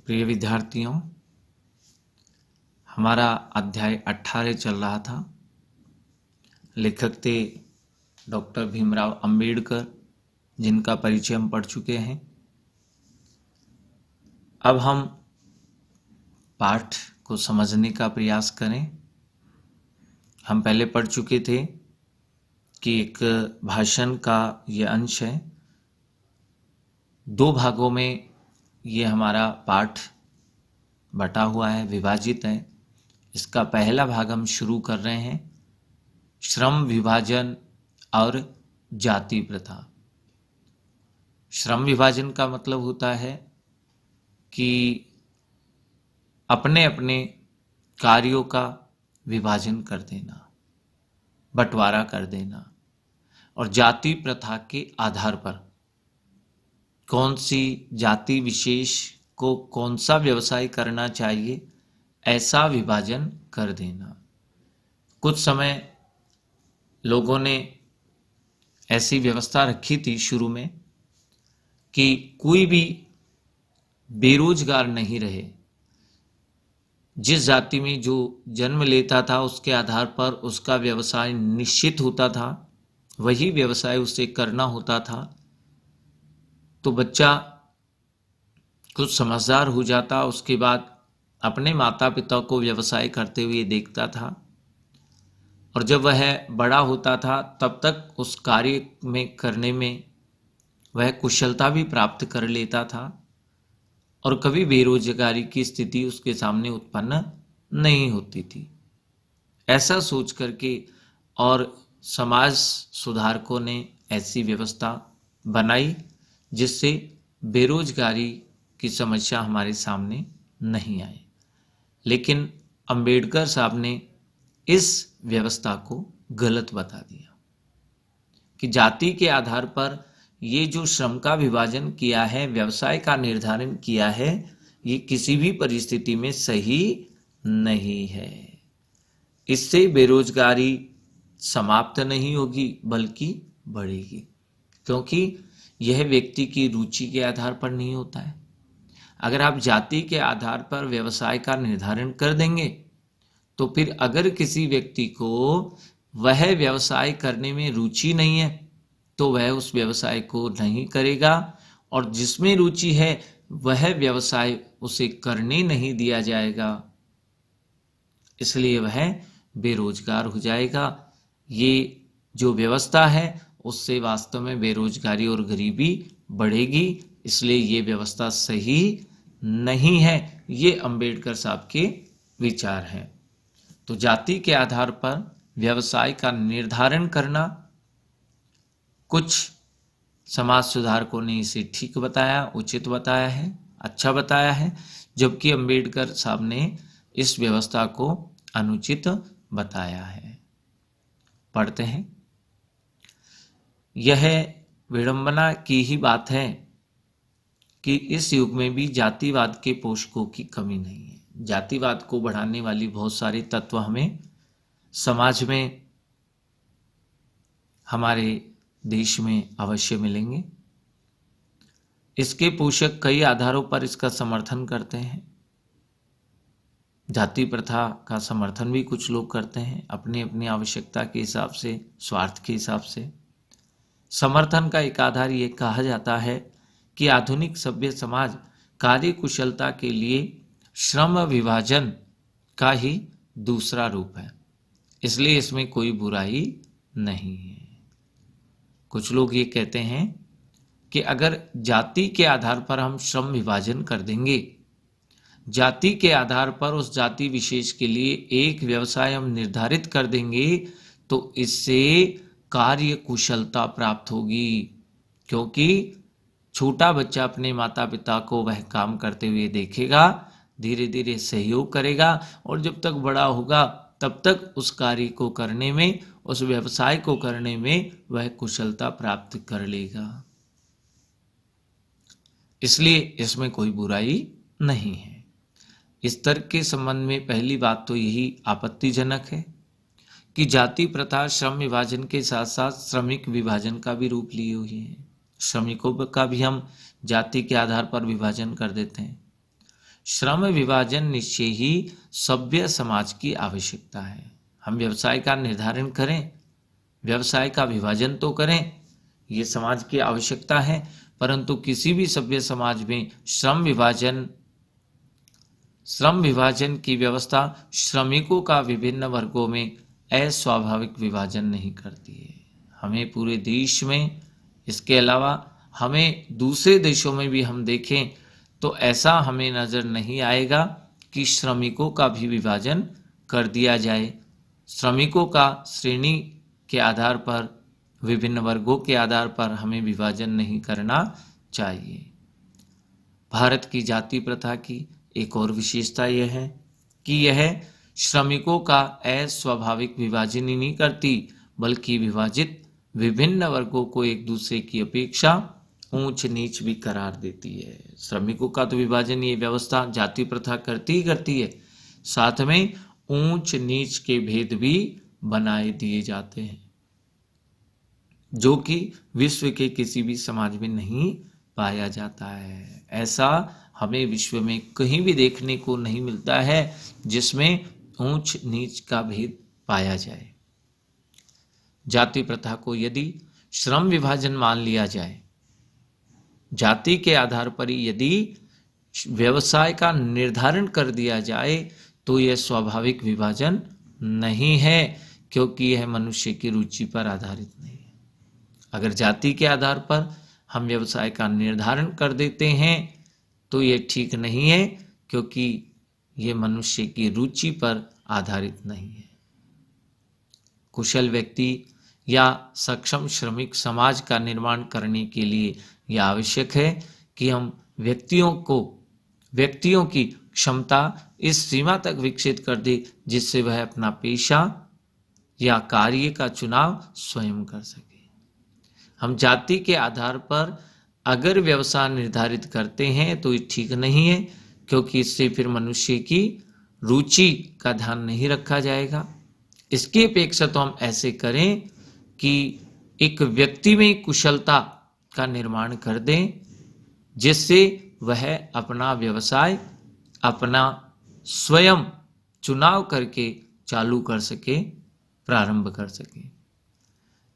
प्रिय विद्यार्थियों, हमारा अध्याय 18 चल रहा था। लेखक थे डॉक्टर भीमराव अंबेडकर, जिनका परिचय हम पढ़ चुके हैं। अब हम पाठ को समझने का प्रयास करें। हम पहले पढ़ चुके थे कि एक भाषण का ये अंश है। 2 भागों में ये हमारा पाठ बटा हुआ है, विभाजित है। इसका पहला भाग हम शुरू कर रहे हैं, श्रम विभाजन और जाति प्रथा। श्रम विभाजन का मतलब होता है कि अपने अपने कार्यों का विभाजन कर देना, बंटवारा कर देना। और जाति प्रथा के आधार पर कौन सी जाति विशेष को कौन सा व्यवसाय करना चाहिए, ऐसा विभाजन कर देना। कुछ समय लोगों ने ऐसी व्यवस्था रखी थी शुरू में कि कोई भी बेरोजगार नहीं रहे। जिस जाति में जो जन्म लेता था उसके आधार पर उसका व्यवसाय निश्चित होता था, वही व्यवसाय उसे करना होता था। तो बच्चा कुछ समझदार हो जाता, उसके बाद अपने माता पिता को व्यवसाय करते हुए देखता था, और जब वह बड़ा होता था तब तक उस कार्य में करने में वह कुशलता भी प्राप्त कर लेता था, और कभी बेरोजगारी की स्थिति उसके सामने उत्पन्न नहीं होती थी। ऐसा सोच करके और समाज सुधारकों ने ऐसी व्यवस्था बनाई जिससे बेरोजगारी की समस्या हमारे सामने नहीं आए। लेकिन अंबेडकर साहब ने इस व्यवस्था को गलत बता दिया कि जाति के आधार पर ये जो श्रम का विभाजन किया है, व्यवसाय का निर्धारण किया है, ये किसी भी परिस्थिति में सही नहीं है। इससे बेरोजगारी समाप्त नहीं होगी बल्कि बढ़ेगी, क्योंकि यह व्यक्ति की रुचि के आधार पर नहीं होता है। अगर आप जाति के आधार पर व्यवसाय का निर्धारण कर देंगे तो फिर अगर किसी व्यक्ति को वह व्यवसाय करने में रुचि नहीं है तो वह उस व्यवसाय को नहीं करेगा, और जिसमें रुचि है वह व्यवसाय उसे करने नहीं दिया जाएगा, इसलिए वह बेरोजगार हो जाएगा। ये जो व्यवस्था है उससे वास्तव में बेरोजगारी और गरीबी बढ़ेगी, इसलिए ये व्यवस्था सही नहीं है। ये अंबेडकर साहब के विचार हैं। तो जाति के आधार पर व्यवसाय का निर्धारण करना, कुछ समाज सुधारकों ने इसे ठीक बताया, उचित बताया है, अच्छा बताया है, जबकि अंबेडकर साहब ने इस व्यवस्था को अनुचित बताया है। पढ़ते हैं। यह विडंबना की ही बात है कि इस युग में भी जातिवाद के पोषकों की कमी नहीं है। जातिवाद को बढ़ाने वाली बहुत सारे तत्व हमें समाज में, हमारे देश में अवश्य मिलेंगे। इसके पोषक कई आधारों पर इसका समर्थन करते हैं। जाति प्रथा का समर्थन भी कुछ लोग करते हैं अपनी अपनी आवश्यकता के हिसाब से, स्वार्थ के हिसाब से। समर्थन का एक आधार ये कहा जाता है कि आधुनिक सभ्य समाज कार्य कुशलता के लिए श्रम विभाजन का ही दूसरा रूप है, इसलिए इसमें कोई बुराई नहीं है। कुछ लोग ये कहते हैं कि अगर जाति के आधार पर हम श्रम विभाजन कर देंगे, जाति के आधार पर उस जाति विशेष के लिए एक व्यवसाय हम निर्धारित कर देंगे, तो इससे कार्य कुशलता प्राप्त होगी, क्योंकि छोटा बच्चा अपने माता पिता को वह काम करते हुए देखेगा, धीरे धीरे सहयोग करेगा, और जब तक बड़ा होगा तब तक उस कार्य को करने में, उस व्यवसाय को करने में वह कुशलता प्राप्त कर लेगा। इसलिए इसमें कोई बुराई नहीं है। इस तर्क के संबंध में पहली बात तो यही आपत्तिजनक है कि जाति प्रथा श्रम विभाजन के साथ साथ श्रमिक विभाजन का भी रूप लिए हुए है। श्रमिकों का भी हम जाति के आधार पर विभाजन कर देते हैं। श्रम विभाजन निश्चय ही सभ्य समाज की आवश्यकता है। हम व्यवसाय का निर्धारण करें, व्यवसाय का विभाजन तो करें, ये समाज की आवश्यकता है, परंतु किसी भी सभ्य समाज में श्रम विभाजन की व्यवस्था श्रमिकों का विभिन्न वर्गों में अस्वाभाविक विभाजन नहीं करती है। हमें पूरे देश में, इसके अलावा हमें दूसरे देशों में भी हम देखें तो ऐसा हमें नज़र नहीं आएगा कि श्रमिकों का भी विभाजन कर दिया जाए। श्रमिकों का श्रेणी के आधार पर, विभिन्न वर्गों के आधार पर हमें विभाजन नहीं करना चाहिए। भारत की जाति प्रथा की एक और विशेषता यह है कि यह श्रमिकों का अस्वाभाविक विभाजन ही नहीं करती, बल्कि विभाजित विभिन्न वर्गों को एक दूसरे की अपेक्षा ऊंच नीच भी करार देती है। श्रमिकों का तो विभाजन ये व्यवस्था जाति प्रथा करती ही करती है, साथ में ऊंच नीच के भेद भी बनाए दिए जाते हैं, जो कि विश्व के किसी भी समाज में नहीं पाया जाता है। ऐसा हमें विश्व में कहीं भी देखने को नहीं मिलता है जिसमें ऊंच नीच का भेद पाया जाए। जाति प्रथा को यदि श्रम विभाजन मान लिया जाए, जाति के आधार पर ही यदि व्यवसाय का निर्धारण कर दिया जाए, तो यह स्वाभाविक विभाजन नहीं है, क्योंकि यह मनुष्य की रुचि पर आधारित नहीं है। अगर जाति के आधार पर हम व्यवसाय का निर्धारण कर देते हैं तो ये ठीक नहीं है, क्योंकि ये मनुष्य की रुचि पर आधारित नहीं है। कुशल व्यक्ति या सक्षम श्रमिक समाज का निर्माण करने के लिए यह आवश्यक है कि हम व्यक्तियों की क्षमता इस सीमा तक विकसित कर दे जिससे वह अपना पेशा या कार्य का चुनाव स्वयं कर सके। हम जाति के आधार पर अगर व्यवसाय निर्धारित करते हैं तो ये ठीक नहीं है, क्योंकि इससे फिर मनुष्य की रुचि का ध्यान नहीं रखा जाएगा। इसकी अपेक्षा तो हम ऐसे करें कि एक व्यक्ति में कुशलता का निर्माण कर दें, जिससे वह अपना व्यवसाय अपना स्वयं चुनाव करके चालू कर सके, प्रारंभ कर सके।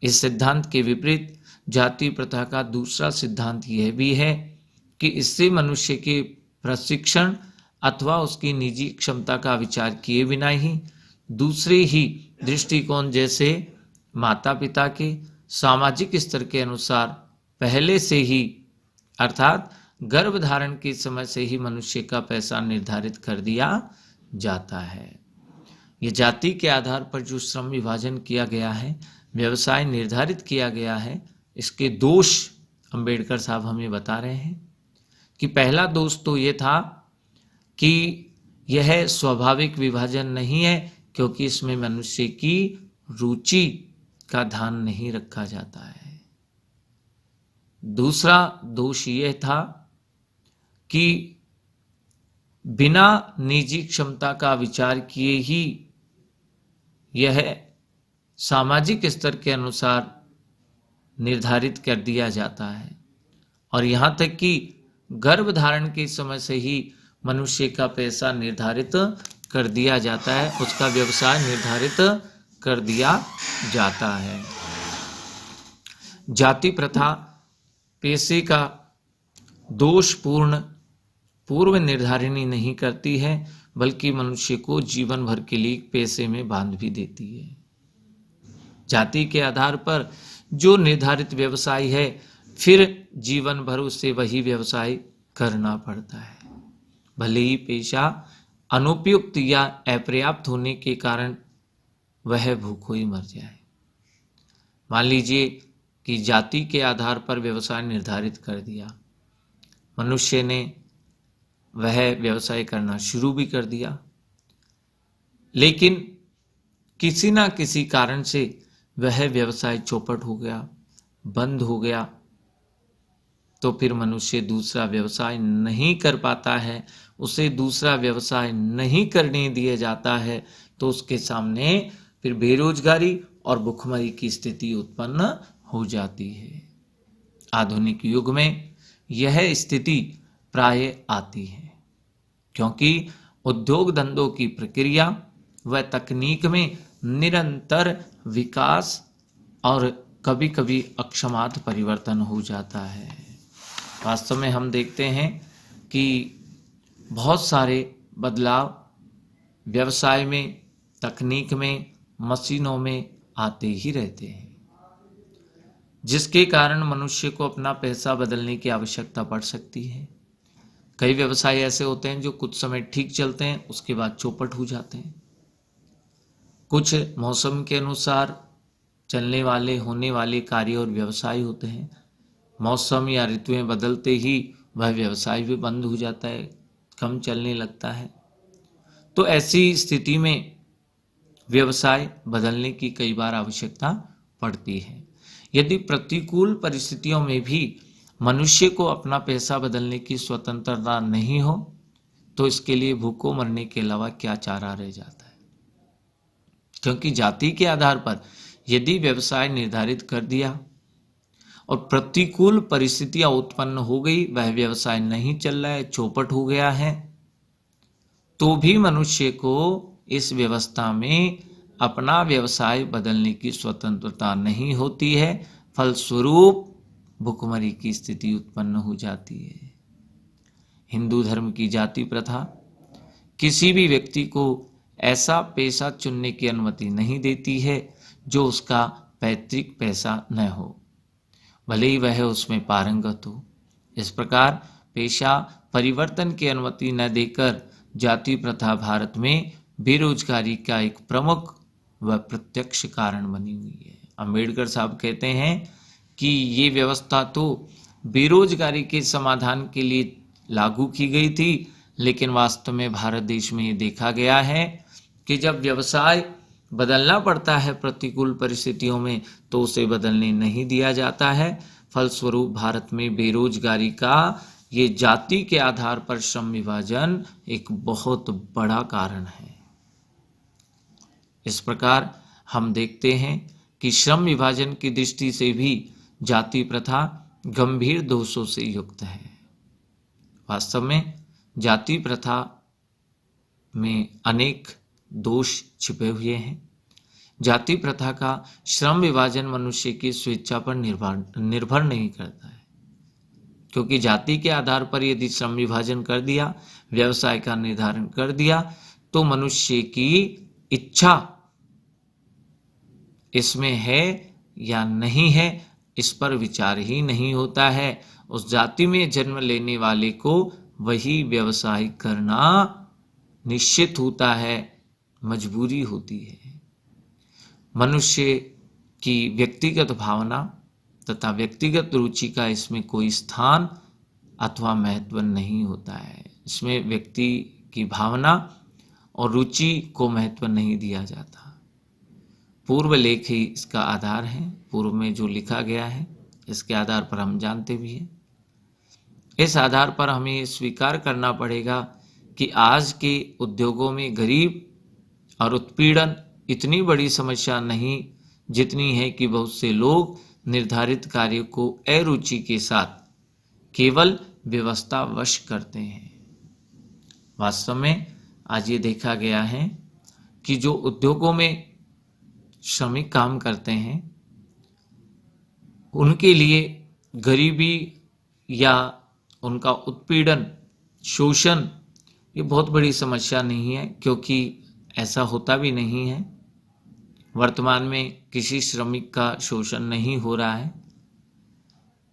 इस सिद्धांत के विपरीत जाति प्रथा का दूसरा सिद्धांत यह भी है कि इससे मनुष्य के प्रशिक्षण अथवा उसकी निजी क्षमता का विचार किए बिना ही दूसरे ही दृष्टिकोण, जैसे माता पिता के सामाजिक स्तर के अनुसार पहले से ही, अर्थात गर्भधारण के समय से ही मनुष्य का पैसा निर्धारित कर दिया जाता है। ये जाति के आधार पर जो श्रम विभाजन किया गया है, व्यवसाय निर्धारित किया गया है, इसके दोष अंबेडकर साहब हमें बता रहे हैं कि पहला दोष तो ये था कि यह स्वाभाविक विभाजन नहीं है, क्योंकि इसमें मनुष्य की रुचि का ध्यान नहीं रखा जाता है। दूसरा दोष यह था कि बिना निजी क्षमता का विचार किए ही यह सामाजिक स्तर के अनुसार निर्धारित कर दिया जाता है, और यहाँ तक कि गर्भधारण के समय से ही मनुष्य का पैसा निर्धारित कर दिया जाता है, उसका व्यवसाय निर्धारित कर दिया जाता है। जाति प्रथा पेशे का दोषपूर्ण पूर्व निर्धारिणी नहीं करती है, बल्कि मनुष्य को जीवन भर के लिए पेशे में बांध भी देती है। जाति के आधार पर जो निर्धारित व्यवसाय है, फिर जीवन भर उसे वही व्यवसाय करना पड़ता है, भले ही पेशा अनुपयुक्त या अपर्याप्त होने के कारण वह भूखों ही मर जाए। मान लीजिए कि जाति के आधार पर व्यवसाय निर्धारित कर दिया, मनुष्य ने वह व्यवसाय करना शुरू भी कर दिया, लेकिन किसी ना किसी कारण से वह व्यवसाय चौपट हो गया, बंद हो गया, तो फिर मनुष्य दूसरा व्यवसाय नहीं कर पाता है, उसे दूसरा व्यवसाय नहीं करने दिया जाता है, तो उसके सामने फिर बेरोजगारी और भुखमरी की स्थिति उत्पन्न हो जाती है। आधुनिक युग में यह स्थिति प्राय आती है। क्योंकि उद्योग धंधों की प्रक्रिया व तकनीक में निरंतर विकास और कभी कभी अक्षमात परिवर्तन हो जाता है। वास्तव में हम देखते हैं कि बहुत सारे बदलाव व्यवसाय में, तकनीक में, मशीनों में आते ही रहते हैं, जिसके कारण मनुष्य को अपना पैसा बदलने की आवश्यकता पड़ सकती है। कई व्यवसाय ऐसे होते हैं जो कुछ समय ठीक चलते हैं, उसके बाद चौपट हो जाते हैं। कुछ मौसम के अनुसार चलने वाले, होने वाले कार्य और व्यवसाय होते हैं। मौसम या ऋतुएं बदलते ही वह व्यवसाय भी बंद हो जाता है, कम चलने लगता है। तो ऐसी स्थिति में व्यवसाय बदलने की कई बार आवश्यकता पड़ती है। यदि प्रतिकूल परिस्थितियों में भी मनुष्य को अपना पैसा बदलने की स्वतंत्रता नहीं हो, तो इसके लिए भूखों मरने के अलावा क्या चारा रह जाता है। क्योंकि जाति के आधार पर यदि व्यवसाय निर्धारित कर दिया और प्रतिकूल परिस्थितियां उत्पन्न हो गई, वह व्यवसाय नहीं चल रहा है, चौपट हो गया है, तो भी मनुष्य को इस व्यवस्था में अपना व्यवसाय बदलने की स्वतंत्रता नहीं होती है। फलस्वरूप भुखमरी की स्थिति उत्पन्न हो जाती है। हिंदू धर्म की जाति प्रथा किसी भी व्यक्ति को ऐसा पेशा चुनने की अनुमति नहीं देती है जो उसका पैतृक पेशा न हो, भले ही वह उसमें पारंगत हो। इस प्रकार पेशा परिवर्तन की अनुमति न देकर जाति प्रथा भारत में बेरोजगारी का एक प्रमुख व प्रत्यक्ष कारण बनी हुई है। अंबेडकर साहब कहते हैं कि ये व्यवस्था तो बेरोजगारी के समाधान के लिए लागू की गई थी, लेकिन वास्तव में भारत देश में ये देखा गया है कि जब व्यवसाय बदलना पड़ता है प्रतिकूल परिस्थितियों में, तो उसे बदलने नहीं दिया जाता है। फलस्वरूप भारत में बेरोजगारी का ये जाति के आधार पर श्रम विभाजन एक बहुत बड़ा कारण है। इस प्रकार हम देखते हैं कि श्रम विभाजन की दृष्टि से भी जाति प्रथा गंभीर दोषों से युक्त है। वास्तव में जाति प्रथा में अनेक दोष छिपे हुए हैं। जाति प्रथा का श्रम विभाजन मनुष्य की स्वेच्छा पर निर्भर नहीं करता है, क्योंकि जाति के आधार पर यदि श्रम विभाजन कर दिया, व्यवसाय का निर्धारण कर दिया, तो मनुष्य की इच्छा इसमें है या नहीं है, इस पर विचार ही नहीं होता है। उस जाति में जन्म लेने वाले को वही व्यवसाय करना निश्चित होता है, मजबूरी होती है। मनुष्य की व्यक्तिगत भावना तथा व्यक्तिगत रुचि का इसमें कोई स्थान अथवा महत्व नहीं होता है। इसमें व्यक्ति की भावना और रुचि को महत्व नहीं दिया जाता। पूर्व लेख ही इसका आधार है। पूर्व में जो लिखा गया है इसके आधार पर हम जानते भी हैं। इस आधार पर हमें स्वीकार करना पड़ेगा कि आज के उद्योगों में गरीब और उत्पीड़न इतनी बड़ी समस्या नहीं जितनी है कि बहुत से लोग निर्धारित कार्य को अरुचि के साथ केवल व्यवस्थावश करते हैं। वास्तव में आज ये देखा गया है कि जो उद्योगों में श्रमिक काम करते हैं उनके लिए गरीबी या उनका उत्पीड़न, शोषण ये बहुत बड़ी समस्या नहीं है, क्योंकि ऐसा होता भी नहीं है। वर्तमान में किसी श्रमिक का शोषण नहीं हो रहा है,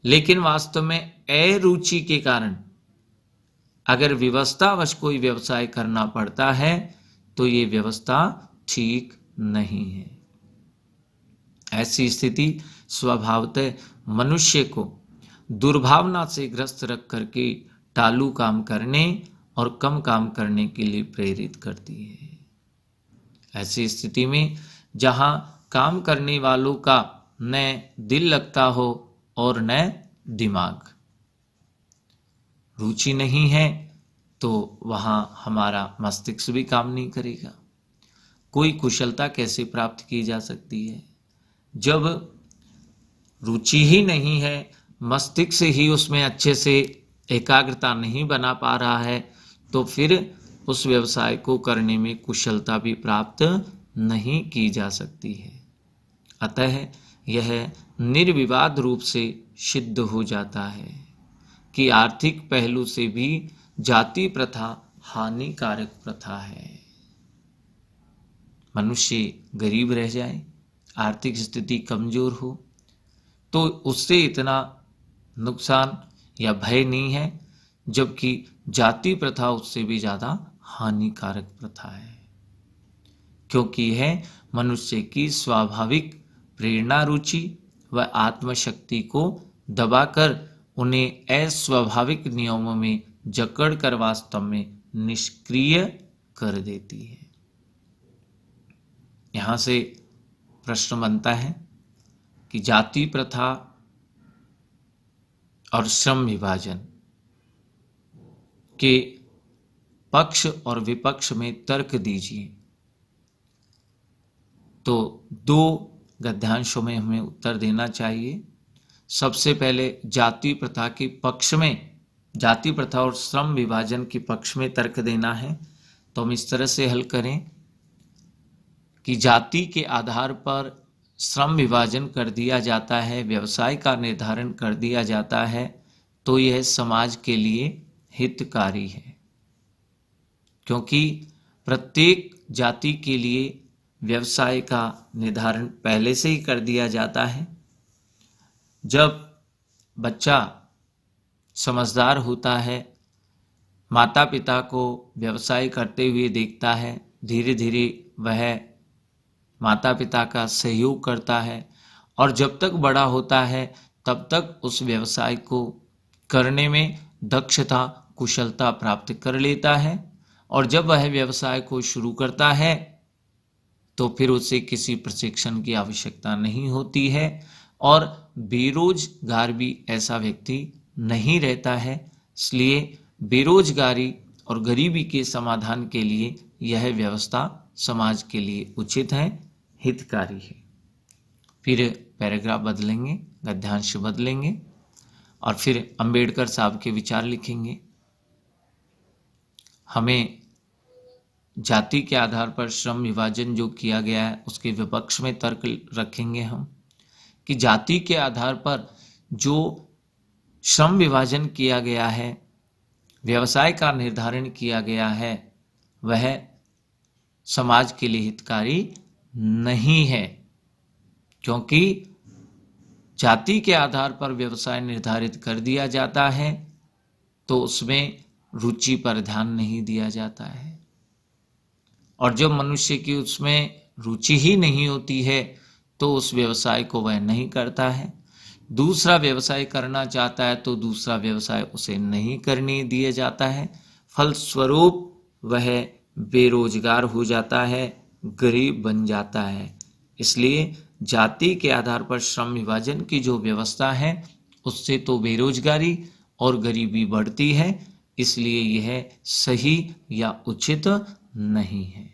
लेकिन वास्तव में अरुचि के कारण अगर व्यवस्थावश कोई व्यवसाय करना पड़ता है तो ये व्यवस्था ठीक नहीं है। ऐसी स्थिति स्वभावतः मनुष्य को दुर्भावना से ग्रस्त रख करके टालू काम करने और कम काम करने के लिए प्रेरित करती है। ऐसी स्थिति में जहां काम करने वालों का न दिल लगता हो और न दिमाग, रुचि नहीं है, तो वहां हमारा मस्तिष्क भी काम नहीं करेगा। कोई कुशलता कैसे प्राप्त की जा सकती है जब रुचि ही नहीं है, मस्तिष्क ही उसमें अच्छे से एकाग्रता नहीं बना पा रहा है, तो फिर उस व्यवसाय को करने में कुशलता भी प्राप्त नहीं की जा सकती है। अतः यह निर्विवाद रूप से सिद्ध हो जाता है कि आर्थिक पहलू से भी जाति प्रथा हानिकारक प्रथा है। मनुष्य गरीब रह जाए, आर्थिक स्थिति कमजोर हो, तो उससे इतना नुकसान या भय नहीं है, जबकि जाति प्रथा उससे भी ज़्यादा हानिकारक प्रथा है, क्योंकि यह मनुष्य की स्वाभाविक प्रेरणा, रुचि व आत्मशक्ति को दबाकर उन्हें अस्वाभाविक नियमों में जकड़ कर वास्तव में निष्क्रिय कर देती है। यहाँ से प्रश्न बनता है कि जाति प्रथा और श्रम विभाजन के पक्ष और विपक्ष में तर्क दीजिए। तो दो गद्यांशों में हमें उत्तर देना चाहिए। सबसे पहले जाति प्रथा के पक्ष में, जाति प्रथा और श्रम विभाजन के पक्ष में तर्क देना है। तो हम इस तरह से हल करें कि जाति के आधार पर श्रम विभाजन कर दिया जाता है, व्यवसाय का निर्धारण कर दिया जाता है, तो यह समाज के लिए हितकारी है, क्योंकि प्रत्येक जाति के लिए व्यवसाय का निर्धारण पहले से ही कर दिया जाता है। जब बच्चा समझदार होता है, माता पिता को व्यवसाय करते हुए देखता है, धीरे धीरे वह माता पिता का सहयोग करता है, और जब तक बड़ा होता है तब तक उस व्यवसाय को करने में दक्षता, कुशलता प्राप्त कर लेता है। और जब वह व्यवसाय को शुरू करता है तो फिर उसे किसी प्रशिक्षण की आवश्यकता नहीं होती है, और बेरोजगार भी ऐसा व्यक्ति नहीं रहता है। इसलिए बेरोजगारी और गरीबी के समाधान के लिए यह व्यवस्था समाज के लिए उचित है, हितकारी है। फिर पैराग्राफ बदलेंगे, गद्यांश बदलेंगे और फिर अंबेडकर साहब के विचार लिखेंगे। हमें जाति के आधार पर श्रम विभाजन जो किया गया है उसके विपक्ष में तर्क रखेंगे हम कि जाति के आधार पर जो श्रम विभाजन किया गया है, व्यवसाय का निर्धारण किया गया है, वह समाज के लिए हितकारी नहीं है, क्योंकि जाति के आधार पर व्यवसाय निर्धारित कर दिया जाता है तो उसमें रुचि पर ध्यान नहीं दिया जाता है, और जब मनुष्य की उसमें रुचि ही नहीं होती है तो उस व्यवसाय को वह नहीं करता है। दूसरा व्यवसाय करना चाहता है तो दूसरा व्यवसाय उसे नहीं करने दिया जाता है, फलस्वरूप वह बेरोजगार हो जाता है, गरीब बन जाता है। इसलिए जाति के आधार पर श्रम विभाजन की जो व्यवस्था है उससे तो बेरोजगारी और गरीबी बढ़ती है, इसलिए यह सही या उचित नहीं है।